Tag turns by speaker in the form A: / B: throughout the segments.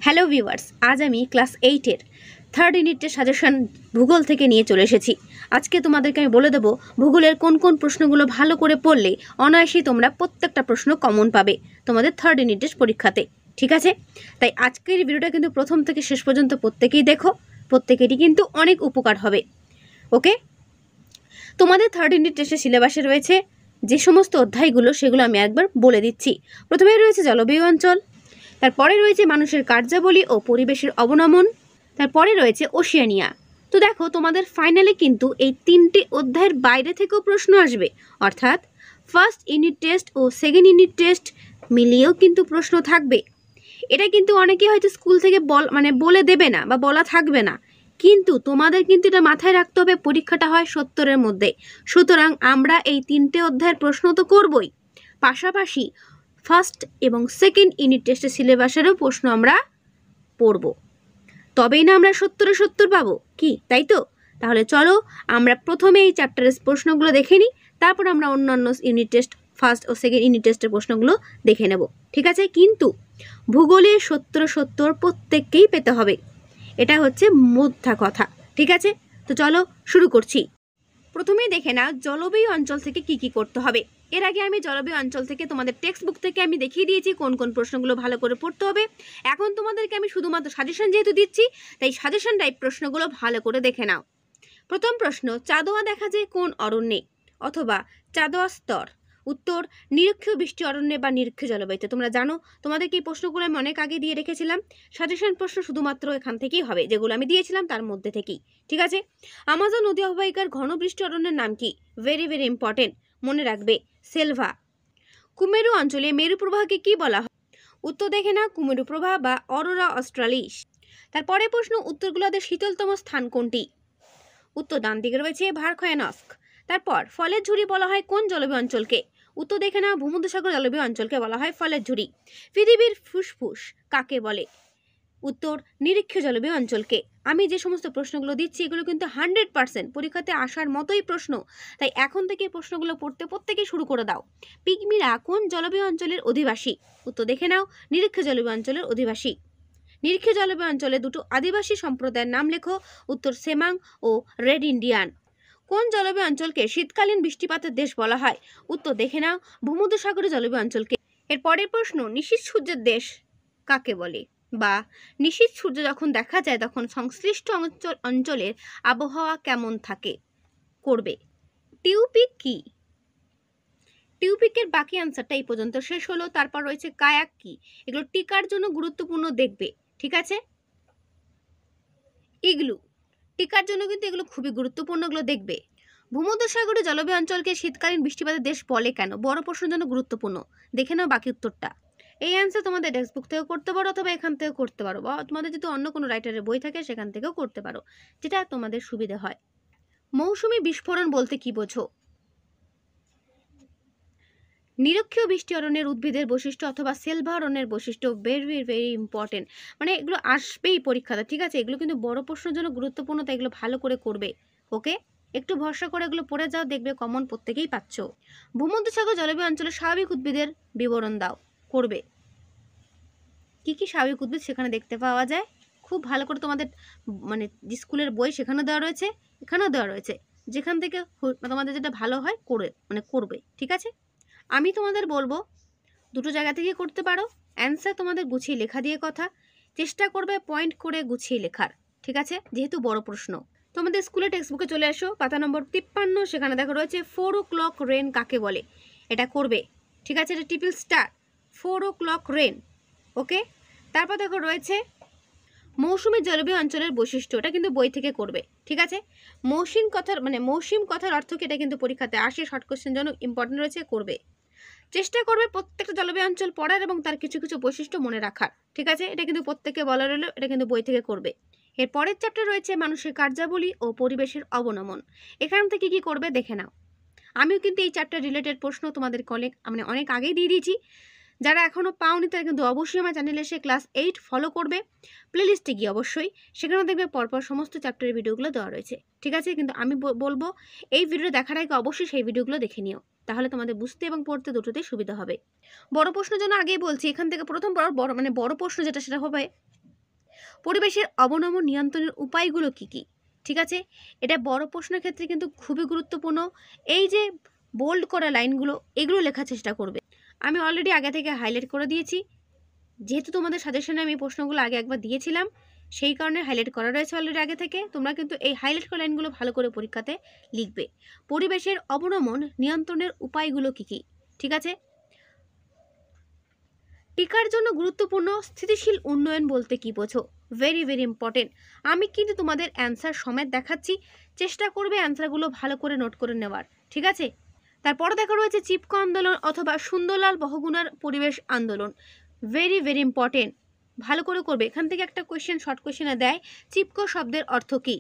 A: Hello viewers, আজ আমি class 8-এর third ইউনিটের সাজেশন ভূগোল থেকে নিয়ে চলে এসেছি। আজকে তোমাদেরকে আমি বলে দেবো ভূগোলের কোন কোন প্রশ্নগুলো ভালো করে পড়লে অনায়াসেই তোমরা প্রত্যেকটা প্রশ্ন কমন পাবে তোমাদের থার্ড ইউনিটের পরীক্ষাতে। ঠিক আছে, তাই আজকের এই ভিডিওটা কিন্তু প্রথম থেকে শেষ পর্যন্ত প্রত্যেকেই দেখো, প্রত্যেকেরই কিন্তু অনেক উপকার হবে। ওকে, তোমাদের থার্ড ইউনিট টেস্টের সিলেবাসে রয়েছে যে সমস্ত অধ্যায়গুলো সেগুলো আমি একবার বলে দিচ্ছি। প্রথমে রয়েছে জলবায়ু অঞ্চল, তারপরে রয়েছে মানুষের কার্যাবলী ও পরিবেশের অবনমন, তারপরে রয়েছে ওশিয়ানিয়া। তো দেখো, তোমাদের ফাইনালে কিন্তু এই তিনটি অধ্যায়ের বাইরে থেকেও প্রশ্ন আসবে, অর্থাৎ ফার্স্ট ইউনিট টেস্ট ও সেকেন্ড ইউনিট টেস্ট মিলিয়েও কিন্তু প্রশ্ন থাকবে। এটা কিন্তু অনেকেই হয়তো স্কুল থেকে বলে দেবে না বা বলা থাকবে না, কিন্তু তোমাদের কিন্তু এটা মাথায় রাখতে হবে পরীক্ষাটা হয় 70-এর মধ্যে। সুতরাং আমরা এই তিনটে অধ্যায়ের প্রশ্ন তো করবই, পাশাপাশি ফার্স্ট এবং সেকেন্ড ইউনিট টেস্টের সিলেবাসেরও প্রশ্ন আমরা পড়ব, তবেই না আমরা 70-এ 70 পাবো, কি তাই তো? তাহলে চলো আমরা প্রথমে এই চ্যাপ্টারের প্রশ্নগুলো দেখে নিই, তারপর আমরা অন্যান্য ইউনিট টেস্ট ফার্স্ট ও সেকেন্ড ইউনিট টেস্টের প্রশ্নগুলো দেখে নেব। ঠিক আছে, কিন্তু ভূগোলে 70-70 প্রত্যেককেই পেতে হবে, এটা হচ্ছে মোদ্দা কথা। ঠিক আছে, তো চলো শুরু করছি। প্রথমেই দেখে নাও জলবায়ু অঞ্চল থেকে কি কি করতে হবে। এর আগে আমি জলবায়ু অঞ্চল থেকে তোমাদের টেক্সট বুক থেকে আমি দেখিয়ে দিয়েছি কোন কোন প্রশ্নগুলো ভালো করে পড়তে হবে। এখন তোমাদেরকে আমি শুধুমাত্র সাজেশন যেহেতু দিচ্ছি, তাই সাজেশন টাইপ প্রশ্নগুলো ভালো করে দেখে নাও। প্রথম প্রশ্ন, চাঁদোয়া দেখা যায় কোন অরণ্যে অথবা চাঁদোয়া স্তর? উত্তর, নিরক্ষীয় বৃষ্টি অরণ্যে বা নিরক্ষীয় জলবায়ুতে। তোমরা জানো তোমাদেরকে এই প্রশ্নগুলো আমি অনেক আগে দিয়ে রেখেছিলাম। সাজেশন প্রশ্ন শুধুমাত্র এখান থেকেই হবে, যেগুলো আমি দিয়েছিলাম তার মধ্যে থেকেই। ঠিক আছে, আমাজন নদী অববাহিকার ঘন বৃষ্টি অরণ্যের নাম কি? ভেরি ভেরি ইম্পর্টেন্ট, মনে রাখবে, সেলভা। কুমেরু অঞ্চলে মেরু প্রবাহকে কি বলা হয়? উত্তর দেখে না, কুমেরু প্রবাহ বা অরোরা অস্ট্রালিস। তারপরে প্রশ্ন, উত্তর গোলার্ধের শীতলতম স্থান কোনটি? উত্তর ডান দিকে রয়েছে ভারখয়ানস্ক। তারপর ফলের ঝুড়ি বলা হয় কোন জলবায়ু অঞ্চলকে? উত্তর দেখে না, ভূমধ্যসাগর জলবায়ু অঞ্চলকে বলা হয় ফলের ঝুড়ি। পৃথিবীর ফুসফুস কাকে বলে? উত্তর, নিরক্ষীয় জলবায়ু অঞ্চলকে। আমি যে সমস্ত প্রশ্নগুলো দিচ্ছি এগুলো কিন্তু 100% পরীক্ষাতে আসার মতোই প্রশ্ন, তাই এখন থেকে প্রশ্নগুলো পড়তে প্রত্যেকেই শুরু করে দাও। পিগমিরা কোন জলবায়ু অঞ্চলের অধিবাসী? উত্তর দেখে নাও, নিরক্ষীয় জলবায়ু অঞ্চলের অধিবাসী। নিরক্ষীয় জলবায়ু অঞ্চলে দুটো আদিবাসী সম্প্রদায়ের নাম লেখো। উত্তর, সেমাং ও রেড ইন্ডিয়ান। কোন জলবায়ু অঞ্চলকে শীতকালীন বৃষ্টিপাতের দেশ বলা হয়? উত্তর দেখে নাও, ভূমধ্যসাগরীয় জলবায়ু অঞ্চলকে। এর পরের প্রশ্ন, নিশীথ সূর্যের দেশ কাকে বলে? বা নিশীথ সূর্য যখন দেখা যায় তখন সংশ্লিষ্ট অঞ্চলের আবহাওয়া কেমন থাকে? করবে। টিউপিক কি? টিউপিকের বাকি আনসারটা এই পর্যন্ত শেষ হলো। তারপর রয়েছে কায়াক কি? এগুলো টিকার জন্য গুরুত্বপূর্ণ, দেখবে। ঠিক আছে, ইগলু টিকার জন্য কিন্তু এগুলো খুবই গুরুত্বপূর্ণ, এগুলো দেখবে। ভূমধ্যসাগরীয় জলবায়ু অঞ্চলকে শীতকালীন বৃষ্টিপাতের দেশ বলে কেন? বড় প্রশ্নের জন্য গুরুত্বপূর্ণ, দেখে নাও বাকি উত্তরটা। এই অ্যান্সার তোমাদের টেক্সট বুক থেকেও করতে পারো অথবা এখান থেকেও করতে পারো, বা তোমাদের যদি অন্য কোনো রাইটারের বই থাকে সেখান থেকেও করতে পারো, যেটা তোমাদের সুবিধা হয়। মৌসুমী বিস্ফোরণ বলতে কি বোঝো? নিরক্ষীয় বৃষ্টি অরণ্যের উদ্ভিদের বৈশিষ্ট্য অথবা সেলভা অরণ্যের বৈশিষ্ট্য। ভেরি ভেরি ইম্পর্টেন্ট, মানে এগুলো আসবেই পরীক্ষাতে। ঠিক আছে, এগুলো কিন্তু বড় প্রশ্নের জন্য গুরুত্বপূর্ণ, তাই এগুলো ভালো করে করবে। ওকে, একটু ভরসা করে এগুলো পড়ে যাও, দেখবে কমন প্রত্যেকেই পাচ্ছ। ভূমধ্যসাগর জলবায়ু অঞ্চলের স্বাভাবিক উদ্ভিদের বিবরণ দাও। করবে। কি কি স্বাভাবিক উদ্ভিদ সেখানে দেখতে পাওয়া যায়? খুব ভালো করে তোমাদের স্কুলের বই সেখানেও দেওয়া রয়েছে, এখানেও দেওয়া রয়েছে, যেখান থেকে তোমাদের যেটা ভালো হয় করবে। ঠিক আছে, আমি তোমাদের বলবো দুটো জায়গা থেকে করতে পারো। অ্যান্সার তোমাদের গুছিয়ে লেখা দিয়ে কথা, চেষ্টা করবে পয়েন্ট করে গুছিয়ে লেখার। ঠিক আছে, যেহেতু বড় প্রশ্ন। তোমাদের স্কুলে টেক্সট বুকে চলে আসো, পাতা নম্বর 53, সেখানে দেখো রয়েছে 4 o'clock রেন কাকে বলে? এটা করবে। ঠিক আছে, এটা ট্রিপল স্টার, 4 o'clock রেন। ওকে, তারপর দেখো রয়েছে মৌসুমী জলবায়ু অঞ্চলের বৈশিষ্ট্য, এটা কিন্তু বই থেকে করবে। ঠিক আছে, মৌসুম কথার অর্থ কি? এটা কিন্তু পরীক্ষাতে আসে, শর্ট কোশ্চেন জন্য ইম্পর্টেন্ট রয়েছে, করবে। চেষ্টা করবে প্রত্যেকটা জলবায়ু অঞ্চল পড়ার এবং তার কিছু কিছু বৈশিষ্ট্য মনে রাখার। ঠিক আছে, এটা কিন্তু প্রত্যেককে বলা রইল, এটা কিন্তু বই থেকে করবে। এর পরের চ্যাপ্টার রয়েছে মানুষের কার্যাবলী ও পরিবেশের অবনমন। এখান থেকে কি করবে দেখে নাও। আমিও কিন্তু এই চ্যাপ্টার রিলেটেড প্রশ্ন তোমাদের অনেক আগেই দিয়ে দিয়েছি। যারা এখনও পাওনি তারা কিন্তু অবশ্যই আমার চ্যানেলে এসে ক্লাস 8 ফলো করবে। প্লেলিস্টে গিয়ে অবশ্যই সেখানেও দেখবে পরপর সমস্ত চ্যাপ্টারের ভিডিওগুলো দেওয়া রয়েছে। ঠিক আছে, কিন্তু আমি বলবো এই ভিডিও দেখার আগে অবশ্যই সেই ভিডিওগুলো দেখে নিও, তাহলে তোমাদের বুঝতে এবং পড়তে দুটোতেই সুবিধা হবে। বড় প্রশ্নের জন্য আগেই বলছি, এখান থেকে প্রথম বড় প্রশ্ন যেটা সেটা হবে পরিবেশের অবনমন নিয়ন্ত্রণের উপায়গুলো কি কি? ঠিক আছে, এটা বড় প্রশ্নের ক্ষেত্রে কিন্তু খুবই গুরুত্বপূর্ণ। এই যে বোল্ড করা লাইনগুলো, এগুলো লেখার চেষ্টা করবে। আমি অলরেডি আগে থেকে হাইলাইট করে দিয়েছি, যেহেতু তোমাদের সাজেশনে আমি প্রশ্নগুলো আগে একবার দিয়েছিলাম, সেই কারণে হাইলাইট করা রয়েছে অলরেডি আগে থেকে। তোমরা কিন্তু এই হাইলাইট করা লাইনগুলো ভালো করে পরীক্ষাতে লিখবে। পরিবেশের অবনমন নিয়ন্ত্রণের উপায়গুলো কি কি? ঠিক আছে, টিকার জন্য গুরুত্বপূর্ণ স্থিতিশীল উন্নয়ন বলতে কি বোঝো? Very very important. আমি কিন্তু তোমাদের অ্যান্সার সমেত দেখাচ্ছি, চেষ্টা করবে অ্যান্সারগুলো ভালো করে নোট করে নেওয়ার। ঠিক আছে, তারপরে দেখা রয়েছে চিপকো আন্দোলন অথবা সুন্দরলাল বহুগুণার পরিবেশ আন্দোলন। ভেরি ভেরি ইম্পর্টেন্ট, ভালো করে করবে। এখান থেকে একটা কোয়েশ্চেন, শর্ট কোয়েশ্চেনে দেয় চিপকো শব্দের অর্থ কী।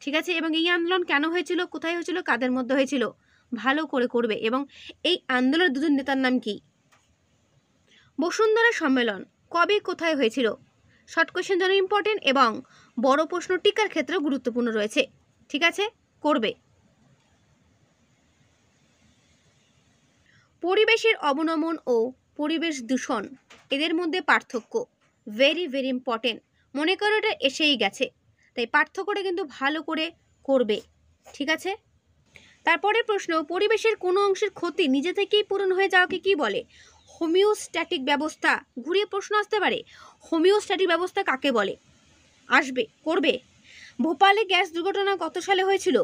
A: ঠিক আছে, এবং এই আন্দোলন কেন হয়েছিল, কোথায় হয়েছিল, কাদের মধ্যে হয়েছিল, ভালো করে করবে। এবং এই আন্দোলনের দুজন নেতার নাম কি? বসুন্ধরা সম্মেলন কবে কোথায় হয়েছিল? শর্ট কোয়েশ্চেন জন্য ইম্পর্টেন্ট এবং বড় প্রশ্ন টিকার ক্ষেত্রে গুরুত্বপূর্ণ রয়েছে। ঠিক আছে, করবে। পরিবেশের অবনমন ও পরিবেশ দূষণ, এদের মধ্যে পার্থক্য ভেরি ভেরি ইম্পর্টেন্ট। মনে করো এটা এসেই গেছে, তাই পার্থক্যটা কিন্তু ভালো করে করবে। ঠিক আছে, তারপরে প্রশ্ন, পরিবেশের কোনো অংশের ক্ষতি নিজে থেকেই পূরণ হয়ে যাওয়াকে কি বলে? হোমিওস্ট্যাটিক ব্যবস্থা। ঘুরিয়ে প্রশ্ন আসতে পারে, হোমিওস্ট্যাটিক ব্যবস্থা কাকে বলে? আসবে, করবে। ভোপালে গ্যাস দুর্ঘটনা কত সালে হয়েছিল?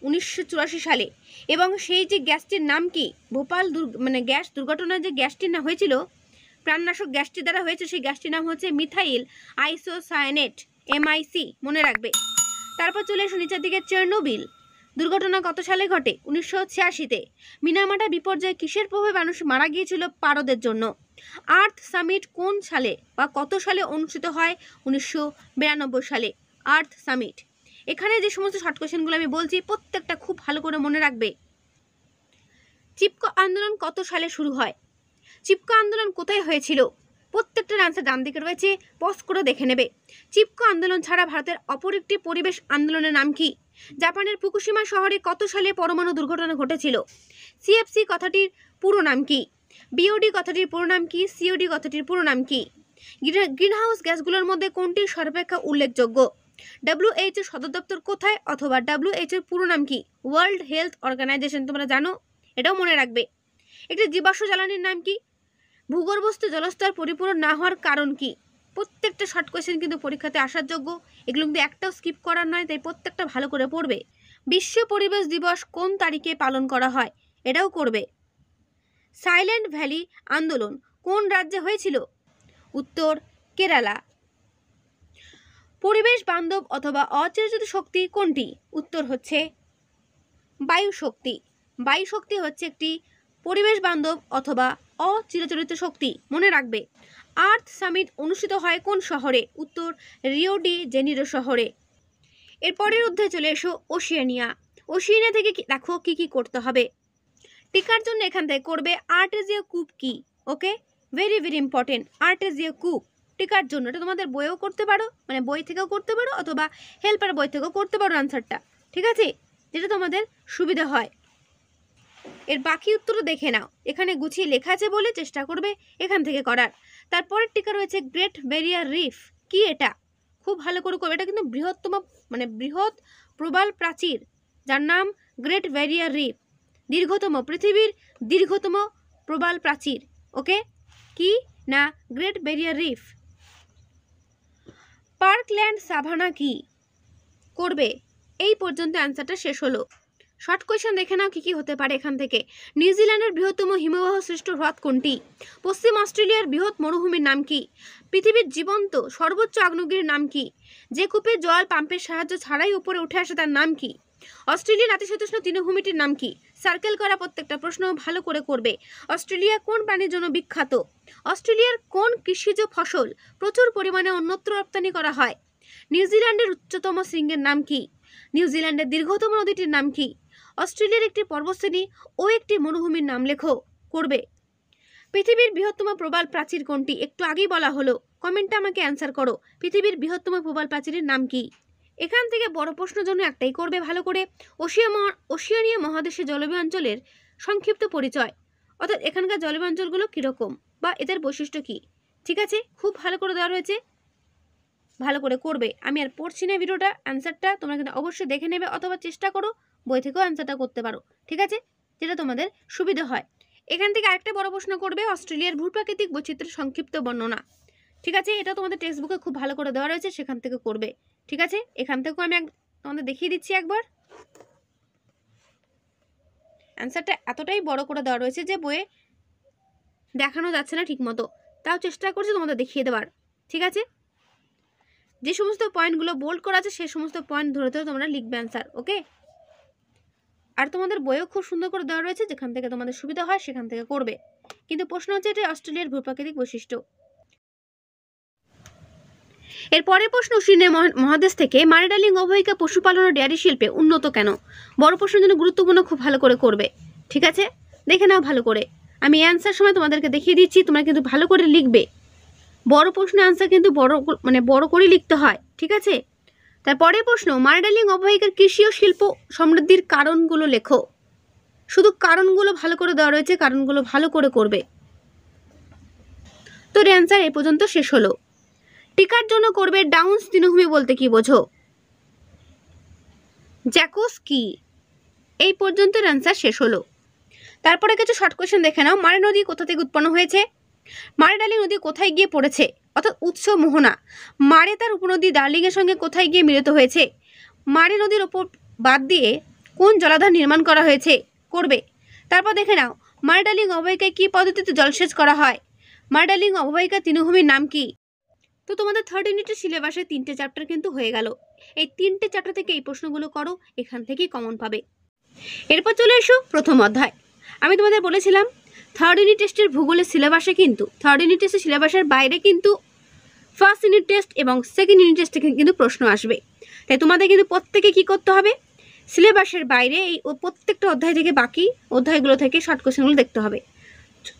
A: 1984 সালে। এবং সেই যে গ্যাসটির নাম কি? ভোপাল গ্যাস দুর্ঘটনায় যে গ্যাসটির নাম হয়েছিল, প্রাণনাশক গ্যাসটির দ্বারা হয়েছে, সেই গ্যাসটির নাম হচ্ছে মিথাইল আইসোসায়ানেট, MIC, মনে রাখবে। তারপর চলে এসো নিচের দিকে, চেরনোবিল দুর্ঘটনা কত সালে ঘটে? 1986-তে। মিনামাটা বিপর্যয়ে কিসের প্রভাবে মানুষ মারা গিয়েছিল? পারদের জন্য। আর্থ সামিট কোন সালে বা কত সালে অনুষ্ঠিত হয়? 1992 সালে আর্থ সামিট। এখানে যে সমস্ত শর্ট কোয়েশ্চেনগুলো আমি বলছি, প্রত্যেকটা খুব ভালো করে মনে রাখবে। চিপকো আন্দোলন কত সালে শুরু হয়? চিপকো আন্দোলন কোথায় হয়েছিল? প্রত্যেকটার আনসার ডান দিকে রয়েছে, পজ করে দেখে নেবে। চিপকো আন্দোলন ছাড়া ভারতের অপর একটি পরিবেশ আন্দোলনের নাম কি? জাপানের ফুকুশিমা শহরে কত সালে পরমাণু দুর্ঘটনা ঘটেছিল? CFC কথাটির পুরো নাম কি? BOD কথাটির পুরো নাম কি? COD কথাটির পুরো নাম কি? গ্রিনহাউস গ্যাসগুলোর মধ্যে কোনটি সর্বাপেক্ষা উল্লেখযোগ্য? WHO সদর দপ্তর কোথায় অথবা WHO পুরো নাম কি? World Health Organization. তোমরা জানো, এটাও মনে রাখবে। একটি জীবাশ্ম জ্বালানির নাম কি? ভূগর্ভস্থ জলস্তর পরিপূরণ না হওয়ার কারণ কি? প্রত্যেকটা শর্ট কোয়েশ্চেন কিন্তু পরীক্ষাতে আসার যোগ্য, এগুলো কিন্তু একটাও স্কিপ করার নয়, তাই প্রত্যেকটা ভালো করে পড়বে। বিশ্ব পরিবেশ দিবস কোন তারিখে পালন করা হয়? এটাও করবে। সাইলেন্ট ভ্যালি আন্দোলন কোন রাজ্যে হয়েছিল? উত্তর কেরালা। পরিবেশ বান্ধব অথবা অচিরায়ত শক্তি কোনটি? উত্তর হচ্ছে বায়ু শক্তি। বায়ু শক্তি হচ্ছে একটি পরিবেশ বান্ধব অথবা অচিরাচরিত শক্তি, মনে রাখবে। আর্থ সামিট অনুষ্ঠিত হয় কোন শহরে? উত্তর রিও ডি জেনিরো শহরে। এরপরের অধ্যায়ে চলে এসো ওশিয়ানিয়া। ওশিয়ানিয়া থেকে দেখো কি কি করতে হবে। টিকার জন্য এখান থেকে করবে আর্টেজিও কূপ কি? ওকে, ভেরি ভেরি ইম্পর্টেন্ট। আর্টেজিও কূপ টিকার জন্য, এটা তোমাদের বইও করতে পারো, বই থেকেও করতে পারো অথবা হেল্পার বই থেকেও করতে পারো আনসারটা। ঠিক আছে, যেটা তোমাদের সুবিধা হয়। এর বাকি উত্তরও দেখে নাও, এখানে গুছিয়ে লেখা আছে বলে চেষ্টা করবে এখান থেকে করার। তারপরের টিকা রয়েছে গ্রেট ব্যারিয়ার রিফ। কি এটা? খুব ভালো করে করবে। এটা কিন্তু বৃহৎ প্রবাল প্রাচীর, যার নাম গ্রেট ব্যারিয়ার রিফ। দীর্ঘতম, পৃথিবীর দীর্ঘতম প্রবাল প্রাচীর। ওকে, কি না Great Barrier Reef. Parkland savanna কি? করবে। এই পর্যন্ত অ্যান্সারটা শেষ হলো। শর্ট কোয়েশ্চেন দেখে নাও কি কি হতে পারে এখান থেকে। নিউজিল্যান্ডের বৃহত্তম হিমবাহ সৃষ্ট হ্রদ কোনটি? পশ্চিম অস্ট্রেলিয়ার বৃহৎ মরুভূমির নাম কি? পৃথিবীর জীবন্ত সর্বোচ্চ আগ্নেয়গিরির নাম কি? যে কূপে জল পাম্পের সাহায্য ছাড়াই উপরে উঠে আসে তার নাম কি? অস্ট্রেলিয়ার নাতিশীতোষ্ণ তৃণভূমিটির নাম কি? সার্কেল করা প্রত্যেকটা প্রশ্ন ভালো করে করবে। অস্ট্রেলিয়া কোন প্রাণীর জন্য বিখ্যাত? অস্ট্রেলিয়ার কোন কৃষিজ ফসল প্রচুর পরিমাণে অন্যত্র রপ্তানি করা হয়? নিউজিল্যান্ডের উচ্চতম শৃঙ্গের নাম কি? নিউজিল্যান্ডের দীর্ঘতম নদীটির নাম কি? অস্ট্রেলিয়ার একটি পর্বতশ্রেণী ও একটি মরুভূমির নাম লেখো। করবে। পৃথিবীর বৃহত্তম প্রবাল প্রাচীর কোনটি? একটু আগেই বলা হলো, কমেন্টে আমাকে অ্যান্সার করো। পৃথিবীর বৃহত্তম প্রবাল প্রাচীরের নাম কি? এখান থেকে বড় প্রশ্নের জন্য একটাই করবে ভালো করে, ওশিয়ানিয়া মহাদেশের জলবায়ু অঞ্চলের সংক্ষিপ্ত পরিচয়, অর্থাৎ এখানকার জলবায়ু অঞ্চলগুলো কীরকম বা এদের বৈশিষ্ট্য কী। ঠিক আছে, খুব ভালো করে দেওয়া রয়েছে। ভালো করে করবে। আমি আর পড়ছি না ভিডিওটা, অ্যান্সারটা তোমরা কিন্তু অবশ্যই দেখে নেবে অথবা চেষ্টা করো বই থেকেও অ্যান্সারটা করতে পারো, ঠিক আছে, যেটা তোমাদের সুবিধা হয়। এখান থেকে আরেকটা বড় প্রশ্ন করবে, অস্ট্রেলিয়ার ভূপ্রাকৃতিক বৈচিত্র্যের সংক্ষিপ্ত বর্ণনা, ঠিক আছে, এটা তোমাদের টেক্সট বুকে খুব ভালো করে দেওয়া রয়েছে, সেখান থেকে করবে, ঠিক আছে। এখান থেকেও আমি তোমাদের দেখিয়ে দিচ্ছি একবার। অ্যান্সারটা এতটাই বড় করে দেওয়া রয়েছে যে বইয়ে দেখানো যাচ্ছে না ঠিক মতো, তাও চেষ্টা করছি তোমাদের দেখিয়ে দেওয়ার, ঠিক আছে। যে সমস্ত পয়েন্টগুলো বোল্ড করা আছে সেই সমস্ত পয়েন্ট ধরে ধরে তোমরা লিখবে অ্যান্সার, ওকে। আর তোমাদের বইও খুব সুন্দর করে দেওয়া রয়েছে, যেখান থেকে তোমাদের সুবিধা হয় সেখান থেকে করবে। কিন্তু প্রশ্ন হচ্ছে এটা অস্ট্রেলিয়ার ভূপ্রাকৃতিক বৈশিষ্ট্য। এর পরের প্রশ্ন, উষ্ণীয় মহাদেশ থেকে মারি ডার্লিং অববাহিকা পশুপালন ও ডেয়ারি শিল্পে উন্নত কেন? বড় প্রশ্নের জন্য গুরুত্বপূর্ণ, খুব ভালো করে করবে, ঠিক আছে। দেখে নাও ভালো করে, আমি অ্যান্সার সময় তোমাদেরকে দেখিয়ে দিচ্ছি, তোমরা কিন্তু ভালো করে লিখবে। বড় প্রশ্নের অ্যান্সার কিন্তু বড় করে লিখতে হয়, ঠিক আছে। তারপরে প্রশ্ন, মারি ডার্লিং অববাহিকার কৃষি ও শিল্প সমৃদ্ধির কারণগুলো লেখো। শুধু কারণগুলো ভালো করে দেওয়া রয়েছে, কারণগুলো ভালো করে করবে। তো অ্যান্সার এ পর্যন্ত শেষ হলো। টিকার জন্য করবে ডাউন্স তৃণভূমি বলতে কি বোঝো? জ্যাকোস কি? এই পর্যন্ত অ্যান্সার শেষ হলো। তারপরে কিছু শর্ট কোয়েশ্চেন দেখে নাও। মারি নদী কোথা থেকে উৎপন্ন হয়েছে? মারি ডার্লিং নদী কোথায় গিয়ে পড়েছে? অর্থাৎ উৎস মোহনা। মারে তার উপনদী ডার্লিংয়ের সঙ্গে কোথায় গিয়ে মিলিত হয়েছে? মারি নদীর ওপর বাদ দিয়ে কোন জলাধার নির্মাণ করা হয়েছে? করবে। তারপর দেখে নাও, মারি ডার্লিং অববাহিকায় কি পদ্ধতিতে জলসেচ করা হয়? মারি ডার্লিং অববাহিকা তৃণভূমির নাম কি? তো তোমাদের 3rd ইউনিটের সিলেবাসে 3টে চ্যাপ্টার কিন্তু হয়ে গেল। এই 3টে চ্যাপ্টার থেকে এই প্রশ্নগুলো করো, এখান থেকেই কমন পাবে। এরপর চলে এসো প্রথম অধ্যায়। আমি তোমাদের বলেছিলাম 3rd ইউনিট টেস্টের ভূগোলের সিলেবাসে কিন্তু 3rd ইউনিট টেস্টের সিলেবাসের বাইরে কিন্তু 1st ইউনিট টেস্ট এবং 2nd ইউনিট টেস্ট থেকে কিন্তু প্রশ্ন আসবে। তাই তোমাদের কিন্তু প্রত্যেকে কি করতে হবে, সিলেবাসের বাইরে এই প্রত্যেকটা অধ্যায় থেকে বাকি অধ্যায়গুলো থেকে শর্ট কোয়েশ্চেনগুলো দেখতে হবে।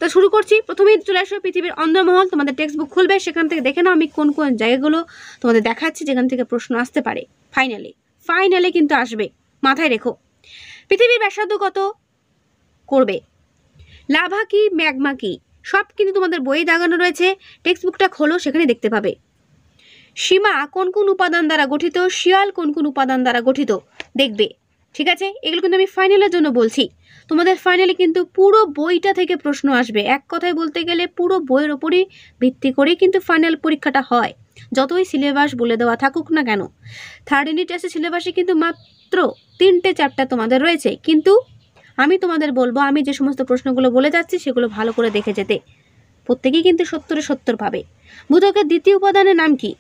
A: তো শুরু করছি। প্রথমেই চলে আসো পৃথিবীর অন্দরমহল। তোমাদের টেক্সট বুক খুলবে, সেখান থেকে দেখে নাও আমি কোন কোন জায়গাগুলো তোমাদের দেখাচ্ছি যেখান থেকে প্রশ্ন আসতে পারে। ফাইনালে কিন্তু আসবে, মাথায় রেখো। পৃথিবীর ব্যাসার্ধ কত? করবে। লাভা কি, ম্যাগমা কি, সব কিন্তু তোমাদের বইয়ে দাগানো রয়েছে, টেক্সট বুকটা খোলো, সেখানে দেখতে পাবে। সীমা কোন কোন উপাদান দ্বারা গঠিত? শিয়াল কোন কোন উপাদান দ্বারা গঠিত? দেখবে, ঠিক আছে। এগুলো কিন্তু আমি ফাইনালের জন্য বলছি। তোমাদের ফাইনালে কিন্তু পুরো বইটা থেকে প্রশ্ন আসবে। এক কথায় বলতে গেলে পুরো বইয়ের ওপরই ভিত্তি করে কিন্তু ফাইনাল পরীক্ষাটা হয়, যতই সিলেবাস বলে দেওয়া থাকুক না কেন। 3rd ইউনিট টেস্টের সিলেবাসে কিন্তু মাত্র 3টে চ্যাপ্টার তোমাদের রয়েছে, কিন্তু আমি তোমাদের বলবো, আমি যে সমস্ত প্রশ্নগুলো বলে যাচ্ছি সেগুলো ভালো করে দেখে যেতে। প্রত্যেকেই কিন্তু 70-70 পাবে। ভূত্বকের দ্বিতীয় উপাদানের নাম কি?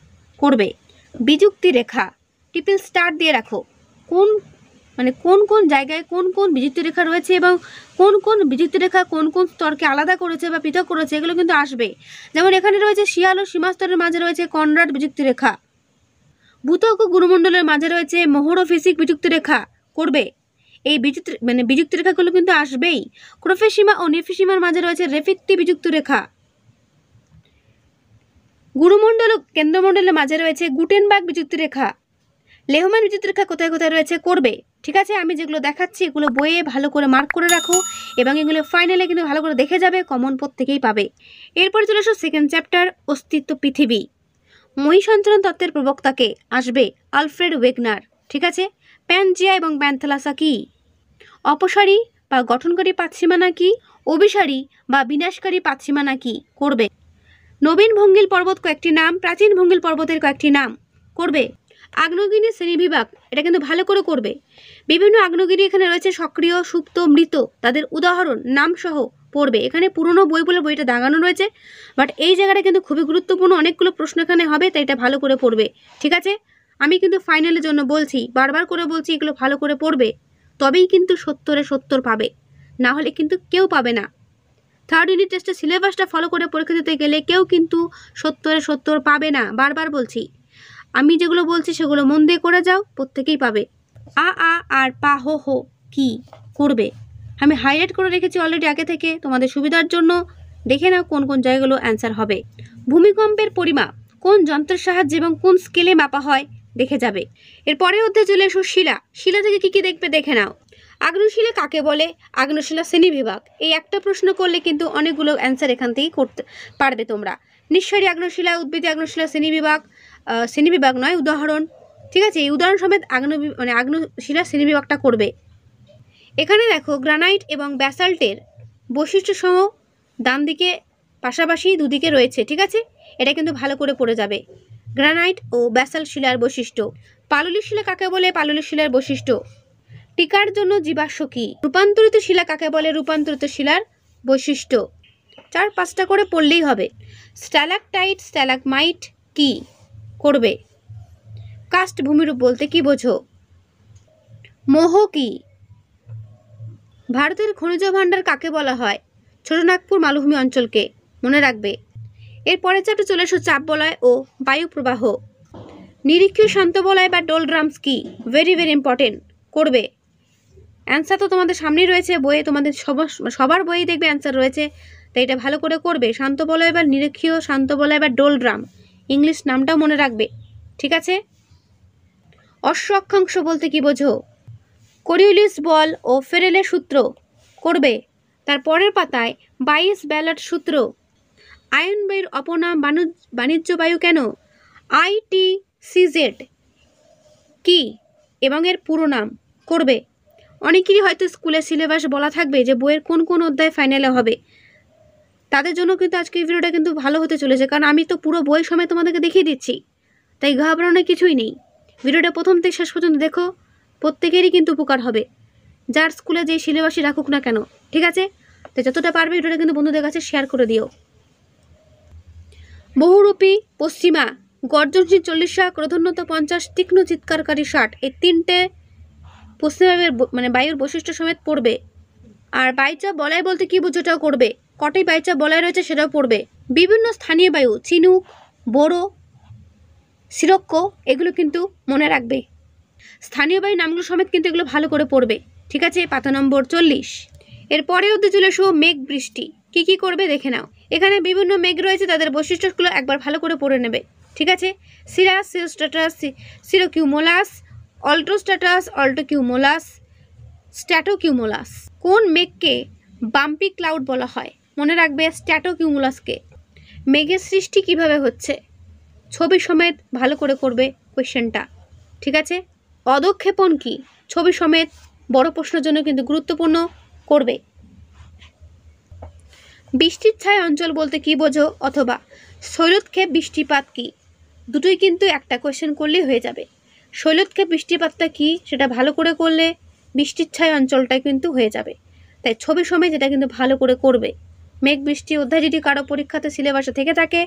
A: করবে। বিযুক্তি রেখা, ট্রিপল স্টার দিয়ে রাখো। কোন কোন জায়গায় কোন কোন বিযুক্তি রেখা রয়েছে এবং কোন কোন বিযুক্তি রেখা কোন কোন স্তরকে আলাদা করেছে বা পৃথক করেছে, এগুলো কিন্তু আসবে। যেমন এখানে রয়েছে শিয়াল ও সীমাস্তরের মাঝে রয়েছে কনরাড বিযুক্তি রেখা। ভূত্বক ও গুরুমণ্ডলের মাঝে রয়েছে মোহরোফিসিক বিযুক্তি রেখা। করবে। এই বিযুক্তি রেখাগুলো কিন্তু আসবেই। ক্রোফেসীমা ও নেফিসীমার মাঝে রয়েছে রেফিত্তি বিযুক্তি রেখা। গুরুমণ্ডল ও কেন্দ্রমণ্ডলের মাঝে রয়েছে গুটেনবার্গ বিযুক্তি রেখা। লেহম্যান বিযুক্তি রেখা কোথায় কোথায় রয়েছে? করবে, ঠিক আছে। আমি যেগুলো দেখাচ্ছি এগুলো বইয়ে ভালো করে মার্ক করে রাখো এবং এগুলো ফাইনালে কিন্তু ভালো করে দেখে যাবে, কমন প্রত্যেকেই পাবে। এরপর চলে আসো 2nd চ্যাপ্টার, অস্তিত্ব পৃথিবী। মহীসঞ্চরণ তত্ত্বের প্রবক্তাকে? আসবে আলফ্রেড ওয়েগনার, ঠিক আছে। প্যানজিয়া এবং প্যান্থালাসা কি? অপসারী বা গঠনকারী পাতসীমানা কি? অভিসারী বা বিনাশকারী পাতসীমানা কি? করবে। নবীন ভঙ্গিল পর্বত কয়েকটি নাম, প্রাচীন ভঙ্গিল পর্বতের কয়েকটি নাম। করবে। আগ্নেয়গিরি শ্রেণীবিভাগ, এটা কিন্তু ভালো করে করবে। বিভিন্ন আগ্নেয়গিরি এখানে রয়েছে, সক্রিয়, সুপ্ত, মৃত, তাদের উদাহরণ নাম সহ পড়বে। এখানে পুরনো বই বলে বইটা দাগানো রয়েছে, বাট এই জায়গাটা কিন্তু খুবই গুরুত্বপূর্ণ, অনেকগুলো প্রশ্ন এখানে হবে, তাই এটা ভালো করে পড়বে, ঠিক আছে। আমি কিন্তু ফাইনালের জন্য বলছি, বারবার করে বলছি, এগুলো ভালো করে পড়বে, তবেই কিন্তু 70-70 পাবে, না হলে কিন্তু কেউ পাবে না। 3rd ইউনিট টেস্টের সিলেবাসটা ফলো করে পরীক্ষা দিতে গেলে কেউ কিন্তু 70-70 পাবে না, বারবার বলছি। আমি যেগুলো বলছি সেগুলো মন দিয়ে করে যাও, প্রত্যেকেই পাবে। আ আর পা হো হো কি? করবে। আমি হাইলাইট করে রেখেছি অলরেডি আগে থেকে তোমাদের সুবিধার জন্য, দেখে নাও কোন কোন জায়গাগুলো অ্যান্সার হবে। ভূমিকম্পের পরিমাপ কোন যন্ত্রের সাহায্যে এবং কোন স্কেলে মাপা হয়? দেখে যাবে। এরপরে অধ্যায়ে চলে এসো শিলা থেকে কি কি দেখবে দেখে নাও। আগ্নেয়শিলা কাকে বলে? আগ্নেয়শিলা শ্রেণীবিভাগ। এই একটা প্রশ্ন করলে কিন্তু অনেকগুলো অ্যান্সার এখান থেকেই করতে পারবে তোমরা। নিঃসারী আগ্নেয়শিলা, উদ্ভিদী আগ্নেয়শিলা শ্রেণীবিভাগ, শ্রেণীবিভাগ নয়, উদাহরণ। ঠিক আছে, এই উদাহরণ সমেত আগ্নেয়শিলার শ্রেণীবিভাগটা করবে। এখানে দেখো গ্রানাইট এবং ব্যাসাল্টের বৈশিষ্ট্যসহ ডান দিকে পাশাপাশি দুদিকে রয়েছে। ঠিক আছে, এটা কিন্তু ভালো করে পড়ে যাবে। গ্রানাইট ও ব্যাসাল্ট শিলার বৈশিষ্ট্য। পাললিক শিলা কাকে বলে? পাললিক শিলার বৈশিষ্ট্য। টিকার জন্য জীবাশ্ম কি? রূপান্তরিত শিলা কাকে বলে? রূপান্তরিত শিলার বৈশিষ্ট্য। 4-5টা করে পড়লেই হবে। স্ট্যালাকটাইট স্ট্যালাগমাইট কি করবে? কাস্ট ভূমিরূপ বলতে কি বোঝো? মোহ কি? ভারতের খনিজ ভাণ্ডার কাকে বলা হয়? ছোটনাগপুর মালভূমি অঞ্চলকে, মনে রাখবে। এরপরে চ্যাপ্টার চলে এসো চাপ বলয় ও বায়ু প্রবাহ। নিরীক্ষীয় শান্ত বলয় বা ডোলড্রামস কি? ভেরি ভেরি ইম্পর্টেন্ট, করবে। অ্যান্সার তো তোমাদের সামনেই রয়েছে বইয়ে, তোমাদের সবার বইয়ে দেখবে অ্যান্সার রয়েছে, তাই এটা ভালো করে করবে। শান্ত বলয় বা নিরীক্ষীয় শান্ত বলয় বা ডোলড্রাম, ইংলিশ নামটাও মনে রাখবে। ঠিক আছে। অশ্ব অক্ষাংশ বলতে কি বোঝো? করিওলিস বল ও ফেরেলের সূত্র, করবে। তার পরের পাতায় 22 ব্যালট সূত্র। আয়ন বায়ুর অপনাম বাণিজ্য বায়ু কেন? ITCZ কি এবং এর পুরো নাম, করবে। অনেকেরই হয়তো স্কুলের সিলেবাস বলা থাকবে যে বইয়ের কোন কোন অধ্যায় ফাইনালে হবে, তাদের জন্য কিন্তু আজকে এই ভিডিওটা কিন্তু ভালো হতে চলেছে, কারণ আমি তো পুরো বই সময় তোমাদেরকে দেখিয়ে দিচ্ছি, তাই ঘাবড়ানোর কিছুই নেই। ভিডিওটা প্রথম থেকে শেষ পর্যন্ত দেখো, প্রত্যেকেরই কিন্তু উপকার হবে, যার স্কুলে যেই সিলেবাসই রাখুক না কেন। ঠিক আছে, তো যতটা পারবে ভিডিওটা কিন্তু বন্ধুদের কাছে শেয়ার করে দিও। বহুরূপী পশ্চিমা, গর্জনশীল 40 ক্রোধোন্নত 50, তীক্ষ্ণ চিৎকারকারী 60, এই 3টে পশ্চিমা বায়ুর বৈশিষ্ট্য সমেত পড়বে। আর বাইচাপ বলয় বলতে কি বোঝোটাও করবে। কটি বাইচাপ বলয় রয়েছে সেটাও পড়বে। বিভিন্ন স্থানীয় বায়ু, চিনুক, বোরো, সিরক্ষ, এগুলো কিন্তু মনে রাখবে। স্থানীয় বায়ু নামগুলো সমেত কিন্তু এগুলো ভালো করে পড়বে। ঠিক আছে, পাতা নম্বর 40। এরপরে অধ্যায় চলে এসো মেঘ বৃষ্টি। কি কি করবে দেখে নাও। এখানে বিভিন্ন মেঘ রয়েছে, তাদের বৈশিষ্ট্যগুলো একবার ভালো করে পড়ে নেবে। ঠিক আছে, সিরাস, সিরোস্ট্যাটাস, সিরোকিউমোলাস, অল্টোস্ট্যাটাস, অল্টোকিউমোলাস, স্ট্যাটোকিউমোলাস। কোন মেঘকে বাম্পি ক্লাউড বলা হয়? মনে রাখবে স্ট্যাটোকিউমোলাসকে। মেঘের সৃষ্টি কিভাবে হচ্ছে? ছবি সমেত ভালো করে করবে কোয়েশ্চেনটা। ঠিক আছে, অধক্ষেপণ কি? ছবি সমেত, বড় প্রশ্নের জন্য কিন্তু গুরুত্বপূর্ণ, করবে। বৃষ্টির ছায়া অঞ্চল বলতে কি বোঝো? অথবা শৈলোৎক্ষেপ বৃষ্টিপাত কি? দুটোই কিন্তু একটা কোয়েশ্চেন করলেই হয়ে যাবে। শৈলোৎক্ষেপ বৃষ্টিপাতটা কি সেটা ভালো করে করলে বৃষ্টির ছায়া অঞ্চলটাই কিন্তু হয়ে যাবে। তাই ছবি সময় যেটা কিন্তু ভালো করে করবে। মেঘ বৃষ্টি অধ্যায় যদি কারো পরীক্ষাতে সিলেবাসে থেকে থাকে,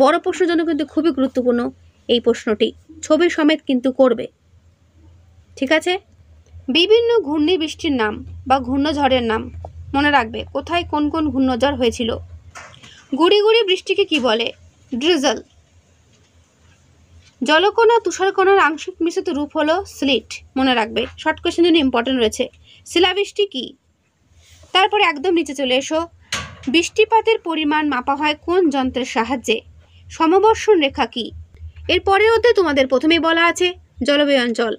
A: বড় প্রশ্নের জন্য কিন্তু খুবই গুরুত্বপূর্ণ এই প্রশ্নটি, ছবি সমেত কিন্তু করবে। ঠিক আছে, বিভিন্ন ঘূর্ণি বৃষ্টির নাম বা ঘূর্ণঝড়ের নাম মনে রাখবে, কোথায় কোন কোন ঘূর্ণঝড় হয়েছিল। গুড়ি গুড়ি বৃষ্টিকে কি বলে? ড্রিজল। জলকণা তুষারকণার আংশিক মিশ্রিত রূপ হলো স্লিট, মনে রাখবে, শর্ট কোয়েশ্চেন জন্য ইম্পর্টেন্ট রয়েছে। শিলাবৃষ্টি কি? তারপরে একদম নিচে চলে এসো, বৃষ্টিপাতের পরিমাণ মাপা হয় কোন যন্ত্রের সাহায্যে? সমবর্ষণ রেখা কি? এর পরের অধ্যায়ে তোমাদের প্রথমেই বলা আছে জলবায়ু অঞ্চল।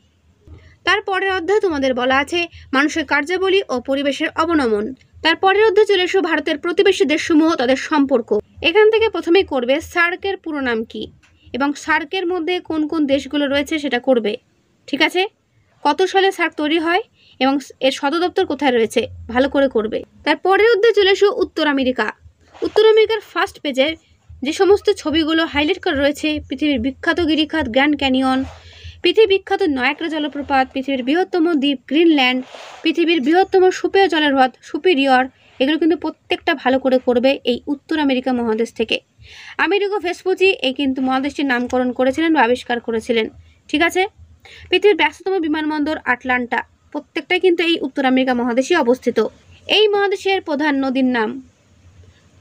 A: তারপরের অধ্যায়ে তোমাদের বলা আছে মানুষের কার্যাবলী ও পরিবেশের অবনমন। তারপরের অধ্যায়ে চলে এসো ভারতের প্রতিবেশী দেশসমূহ, তাদের সম্পর্ক। এখান থেকে প্রথমেই করবে সার্কের পুরো নাম কি এবং সার্কের মধ্যে কোন কোন দেশগুলো রয়েছে সেটা করবে। ঠিক আছে, কত সালে সার্ক তৈরি হয় এবং এর সদর দপ্তর কোথায় রয়েছে ভালো করে করবে। তারপরের অধ্যায়ে চলে এসো উত্তর আমেরিকা। উত্তর আমেরিকার ফার্স্ট পেজে যে সমস্ত ছবিগুলো হাইলাইট করা রয়েছে, পৃথিবীর বিখ্যাত গিরিখাত গ্র্যান্ড ক্যানিয়ন, পৃথিবীর বিখ্যাত নায়াগ্রা জলপ্রপাত, পৃথিবীর বৃহত্তম দ্বীপ গ্রিনল্যান্ড, পৃথিবীর বৃহত্তম সুপেয় জলের হ্রদ সুপিরিয়র, এগুলো কিন্তু প্রত্যেকটা ভালো করে করবে এই উত্তর আমেরিকা মহাদেশ থেকে। আমেরিগো ভেসপুচি এই কিন্তু মহাদেশটির নামকরণ করেছিলেন বা আবিষ্কার করেছিলেন। ঠিক আছে, পৃথিবীর ব্যস্ততম বিমানবন্দর আটলান্টা, প্রত্যেকটাই কিন্তু এই উত্তর আমেরিকা মহাদেশে অবস্থিত। এই মহাদেশের প্রধান নদীর নাম,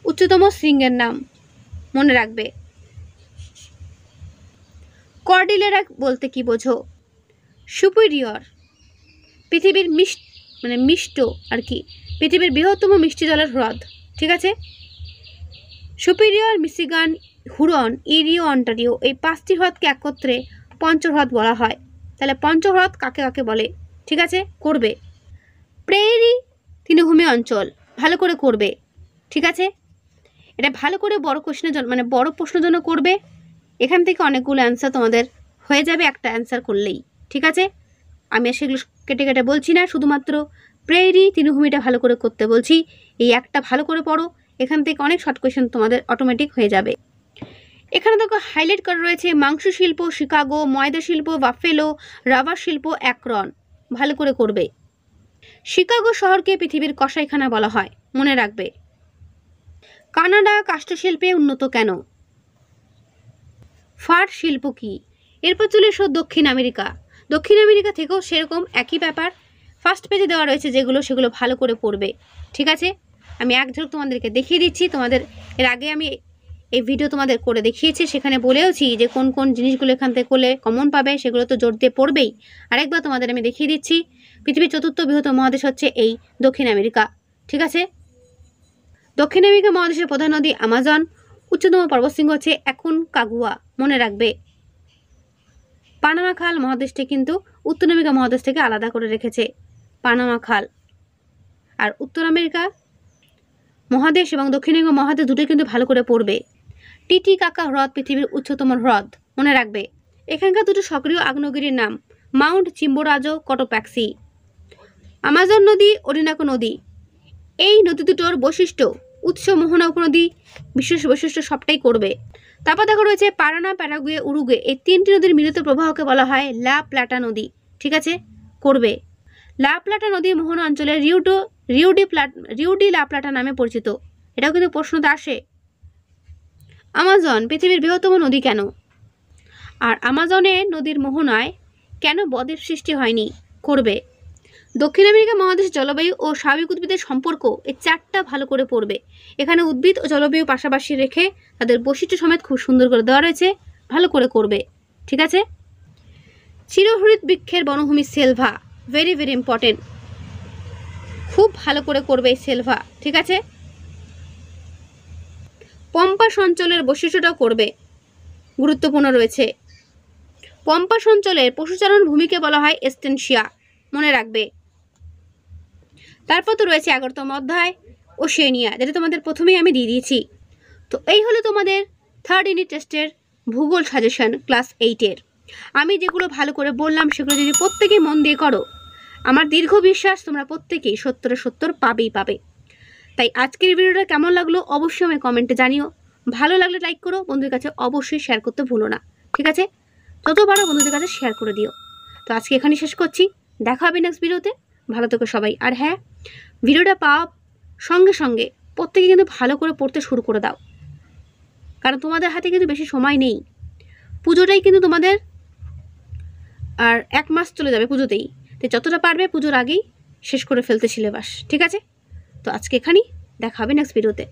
A: উচ্চতম শৃঙ্গের নাম মনে রাখবে। কর্ডিলেরা বলতে কি বোঝো? সুপিরিয়র। পৃথিবীর মিষ্ট আর কি, পৃথিবীর বৃহত্তম মিষ্টি জলের হ্রদ। ঠিক আছে, সুপিরিয়র, মিশিগান, হুরন, ইরিও, অন্টারিও, এই 5টি হ্রদকে একত্রে পঞ্চহ্রদ বলা হয়। তাহলে পঞ্চহ্রদ কাকে কাকে বলে? ঠিক আছে, করবে। প্রেরি তৃণভূমি অঞ্চল ভালো করে করবে। ঠিক আছে, এটা ভালো করে বড় কোশ্চেনের জন্য বড় প্রশ্নের জন্য করবে এখান থেকে অনেকগুলো অ্যান্সার তোমাদের হয়ে যাবে একটা অ্যান্সার করলেই, ঠিক আছে। আমি আর সেগুলো কেটে কেটে বলছি না, শুধুমাত্র প্রেয়ারি তৃণভূমিটা ভালো করে করতে বলছি। এই একটা ভালো করে পড়ো, এখান থেকে অনেক শর্ট কোয়েশ্চেন তোমাদের অটোমেটিক হয়ে যাবে। এখানে দেখো হাইলাইট করা রয়েছে মাংস শিল্প শিকাগো, ময়দা শিল্প বাফেলো, রাবার শিল্প অ্যাক্রন। ভালো করে করবে। শিকাগো শহরকে পৃথিবীর কসাইখানা বলা হয়, মনে রাখবে। কানাডা কাষ্ঠশিল্পে উন্নত কেন? ফার শিল্প কি? এরপর চলে এসো দক্ষিণ আমেরিকা। দক্ষিণ আমেরিকা থেকেও সেরকম একই ব্যাপার, ফার্স্ট পেজে দেওয়া রয়েছে যেগুলো, সেগুলো ভালো করে পড়বে, ঠিক আছে। আমি এক ঝলক তোমাদেরকে দেখিয়ে দিচ্ছি। তোমাদের এর আগে আমি এই ভিডিও তোমাদের করে দেখিয়েছি, সেখানে বলেওছি যে কোন কোন জিনিসগুলো এখান থেকে করলে কমন পাবে, সেগুলো তো জোর দিয়ে পড়বেই। আরেকবার তোমাদের আমি দেখিয়ে দিচ্ছি। পৃথিবীর চতুর্থ বৃহত্তম মহাদেশ হচ্ছে এই দক্ষিণ আমেরিকা, ঠিক আছে। দক্ষিণ আমেরিকা মহাদেশের প্রধান নদী আমাজন, উচ্চতম পর্বতশৃঙ্গ হচ্ছে অ্যাকনকাগুয়া, মনে রাখবে। পানামা খাল মহাদেশটি কিন্তু উত্তর আমেরিকা মহাদেশ থেকে আলাদা করে রেখেছে, পানামা খাল। আর উত্তর আমেরিকা মহাদেশ এবং দক্ষিণ আমেরিকা মহাদেশ দুটোই কিন্তু ভালো করে পড়বে। টিটিকাকা হ্রদ পৃথিবীর উচ্চতম হ্রদ, মনে রাখবে। এখানকার দুটো সক্রিয় আগ্নেয়গিরির নাম মাউন্ট চিম্বোরাজো, কটোপ্যাক্সি। আমাজন নদী, ওরিনাকো নদী, এই নদী দুটোর বৈশিষ্ট্য, উৎস, মোহনা উপনদী, বিশেষ বৈশিষ্ট্য সবটাই করবে। তারপর দেখো রয়েছে পারানা, প্যারাগুয়ে, উরুগুয়ে, এই তিনটি নদীর মিলিত প্রবাহকে বলা হয় লা প্লাটা নদী, ঠিক আছে, করবে। লা প্লাটা নদী মোহনা অঞ্চলের রিউডি লা প্লাটা নামে পরিচিত, এটাও কিন্তু প্রশ্নতে আসে। আমাজন পৃথিবীর বৃহত্তম নদী কেন? আর আমাজনের নদীর মোহনায় কেন বদ্বীপ সৃষ্টি হয়নি, করবে। দক্ষিণ আমেরিকা মহাদেশ জলবায়ু ও স্বাভাবিক উদ্ভিদের সম্পর্ক, এই চারটা ভালো করে পড়বে। এখানে উদ্ভিদ ও জলবায়ু পাশাপাশি রেখে তাদের বৈশিষ্ট্য সমেত খুব সুন্দর করে দেওয়া রয়েছে, ভালো করে করবে, ঠিক আছে। চিরহরিৎ বৃক্ষের বনভূমি সেলভা, ভেরি ভেরি ইম্পর্টেন্ট, খুব ভালো করে করবে এই সেলভা, ঠিক আছে। পম্পাস অঞ্চলের বৈশিষ্ট্যটাও করবে, গুরুত্বপূর্ণ রয়েছে। পম্পাস অঞ্চলের পশুচারণ ভূমিকে বলা হয় এস্টেনশিয়া, মনে রাখবে। তারপর তো রয়েছে 11তম অধ্যায় ওশেনিয়া, যেটা তোমাদের প্রথমেই আমি দিয়ে দিয়েছি। তো এই হলো তোমাদের থার্ড ইউনিট টেস্টের ভূগোল সাজেশন ক্লাস 8-এর। আমি যেগুলো ভালো করে বললাম সেগুলো যদি প্রত্যেকেই মন দিয়ে করো, আমার দীর্ঘ বিশ্বাস তোমরা প্রত্যেকেই 70-70 পাবেই পাবে। তাই আজকের ভিডিওটা কেমন লাগলো অবশ্যই আমি কমেন্টে জানিও। ভালো লাগলে লাইক করো, বন্ধুদের কাছে অবশ্যই শেয়ার করতে ভুলো না, ঠিক আছে। যত পারো বন্ধুদের কাছে শেয়ার করে দিও। তো আজকে এখানেই শেষ করছি, দেখা হবে নেক্সট ভিডিওতে। ভালো থেকো সবাই। আর হ্যাঁ, ভিডিওটা পাওয়া সঙ্গে সঙ্গে প্রত্যেকে কিন্তু ভালো করে পড়তে শুরু করে দাও, কারণ তোমাদের হাতে কিন্তু বেশি সময় নেই। পুজোটাই কিন্তু তোমাদের আর 1 মাস চলে যাবে পুজোতেই, তো যতটা পারবে পুজোর আগেই শেষ করে ফেলতে সিলেবাস, ঠিক আছে। তো আজকে এখানেই দেখা হবে নেক্সট ভিডিওতে।